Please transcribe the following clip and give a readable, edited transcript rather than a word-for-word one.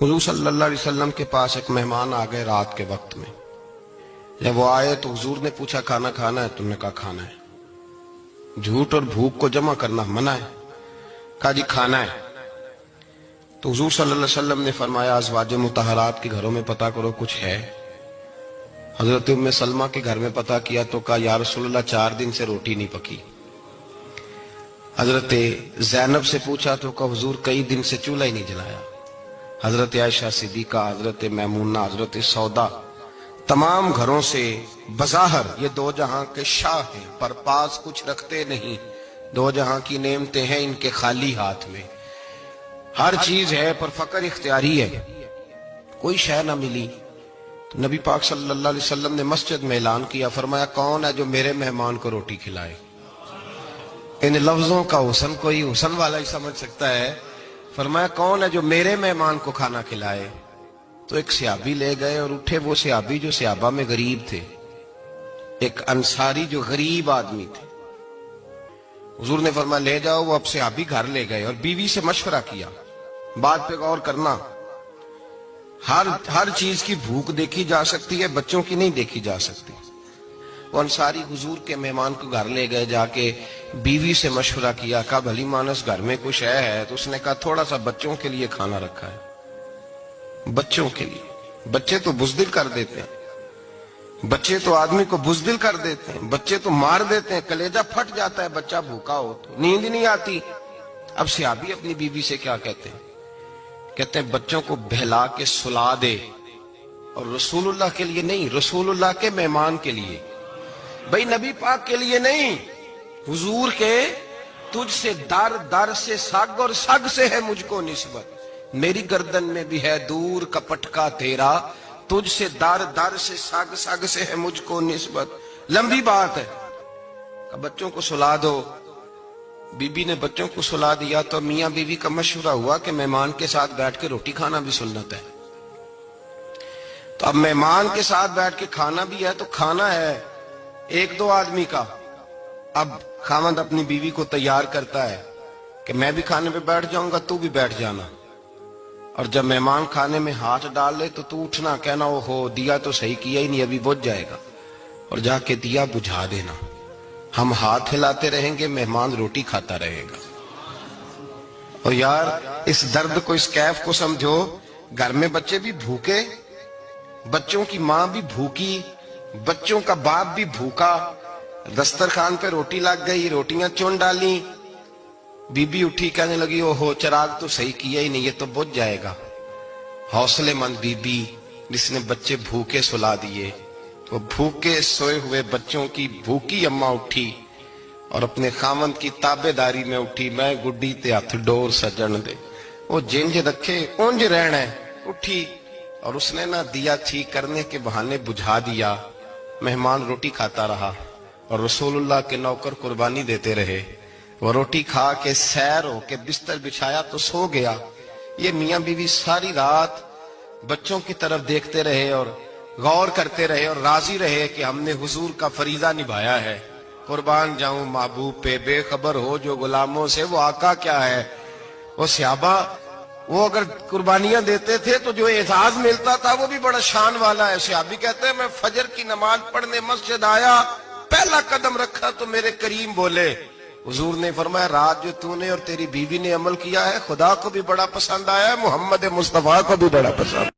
حضور صلی اللہ علیہ وسلم کے پاس ایک مہمان آ گئے رات کے وقت میں. جب وہ آئے تو حضور نے پوچھا کھانا کھانا ہے؟ تم نے کہا کھانا ہے. جھوٹ اور بھوک کو جمع کرنا منع ہے. کہا جی کھانا ہے. تو حضور صلی اللہ علیہ وسلم نے فرمایا ازواج مطہرات کے گھروں میں پتہ کرو کچھ ہے. حضرت ام سلمہ کے گھر میں پتہ کیا تو کہا یا رسول اللہ 4 دن سے روٹی نہیں پکی. حضرت زینب سے پوچھا تو کہا حضور کئی دن سے چولہا ہی نہیں جلایا. حضرت عائشہ صدیقہ، حضرت میمونہ، حضرت سودا، تمام گھروں سے بظاہر یہ دو جہاں کے شاہ ہیں، پر پاس کچھ رکھتے نہیں. دو جہاں کی نعمتیں ہیں ان کے خالی ہاتھ میں. ہر چیز ہے پر فقر اختیاری ہے. کوئی شے نہ ملی تو نبی پاک صلی اللہ علیہ وسلم نے مسجد میں اعلان کیا، فرمایا کون ہے جو میرے مہمان کو روٹی کھلائے؟ ان لفظوں کا حسن کوئی حسن والا ہی سمجھ سکتا ہے. فرمایا کون ہے جو میرے مہمان کو کھانا کھلائے؟ تو ایک صحابی لے گئے اور اٹھے وہ صحابی جو صحابہ میں غریب تھے، ایک انصاری جو غریب آدمی تھے. حضور نے فرمایا لے جاؤ. وہ اب صحابی گھر لے گئے اور بیوی سے مشورہ کیا. بات پہ غور کرنا، ہر چیز کی بھوک دیکھی جا سکتی ہے، بچوں کی نہیں دیکھی جا سکتی. وہ انصاری حضور کے مہمان کو گھر لے گئے، جا کے بیوی سے مشورہ کیا. کہا بھلی مانس گھر میں کچھ ہے؟ تو اس نے کہا تھوڑا سا بچوں کے لیے کھانا رکھا ہے. بچوں کے لیے. بچے تو بزدل کر دیتے ہیں، بچے تو آدمی کو بزدل کر دیتے ہیں، بچے تو مار دیتے ہیں، کلیجہ پھٹ جاتا ہے بچہ بھوکا ہو تو، نیند نہیں آتی. اب صحابی اپنی بیوی سے کیا کہتے ہیں؟ کہتے ہیں بچوں کو بہلا کے سلا دے، اور رسول اللہ کے لیے نہیں، رسول اللہ کے مہمان کے لیے. بھئی نبی پاک کے لیے نہیں، حضور کے. تجھ سے در در سے سگ اور سگ سے ہے مجھ کو نسبت، میری گردن میں بھی ہے دور کا پٹکا تیرا، تجھ سے در در سے سگ سگ سے ہے مجھ کو نسبت. لمبی بات ہے. بچوں کو سلا دو. بی بی نے بچوں کو سلا دیا تو میاں بیوی کا مشورہ ہوا کہ مہمان کے ساتھ بیٹھ کے روٹی کھانا بھی سنت ہے. تو اب مہمان کے ساتھ بیٹھ کے کھانا بھی ہے تو کھانا ہے 1-2 آدمی کا. اب خاوند اپنی بیوی کو تیار کرتا ہے کہ میں بھی کھانے پہ بیٹھ جاؤں گا، تو بھی بیٹھ جانا. اور جب مہمان کھانے میں ہاتھ ڈال لے تو اٹھنا، کہنا او ہو دیا تو صحیح کیا ہی نہیں، ابھی بجھ جائے گا، اور جا کے دیا بجھا دینا. ہم ہاتھ ہلاتے رہیں گے، مہمان روٹی کھاتا رہے گا. اور یار اس درد کو، اس کیف کو سمجھو. گھر میں بچے بھی بھوکے، بچوں کی ماں بھی بھوکی، بچوں کا باپ بھی بھوکا. دسترخوان پہ روٹی لگ گئی، روٹیاں چون ڈالی. بی بی اٹھی کہنے لگی او ہو چراغ تو صحیح کیا ہی نہیں، یہ تو بجھ جائے گا. حوصلے مند بی بی جس نے بچے بھوکے سلا دیے. وہ بھوکے سوئے ہوئے بچوں کی بھوکی اماں اٹھی اور اپنے خاوند کی تابع داری میں اٹھی. میں گڈی تے ہتھ ڈور سجن دے، وہ جنج رکھے اونج رہنا ہے. اٹھی اور اس نے نہ دیا ٹھیک کرنے کے بہانے بجھا دیا. مہمان روٹی کھاتا رہا اور رسول اللہ کے نوکر قربانی دیتے رہے. وہ روٹی کھا کے سیر ہو کے بستر بچھایا تو سو گیا. یہ میاں بیوی ساری رات بچوں کی طرف دیکھتے رہے اور غور کرتے رہے اور راضی رہے کہ ہم نے حضور کا فریضہ نبھایا ہے. قربان جاؤں محبوب پہ، بے خبر ہو جو غلاموں سے وہ آقا کیا ہے. وہ صحابہ وہ اگر قربانیاں دیتے تھے تو جو اعزاز ملتا تھا وہ بھی بڑا شان والا ہے. صحابی کہتے ہیں میں فجر کی نماز پڑھنے مسجد آیا، پہلا قدم رکھا تو میرے کریم بولے. حضور نے فرمایا رات جو تو نے اور تیری بیوی نے عمل کیا ہے خدا کو بھی بڑا پسند آیا ہے، محمد مصطفیٰ کو بھی بڑا پسند.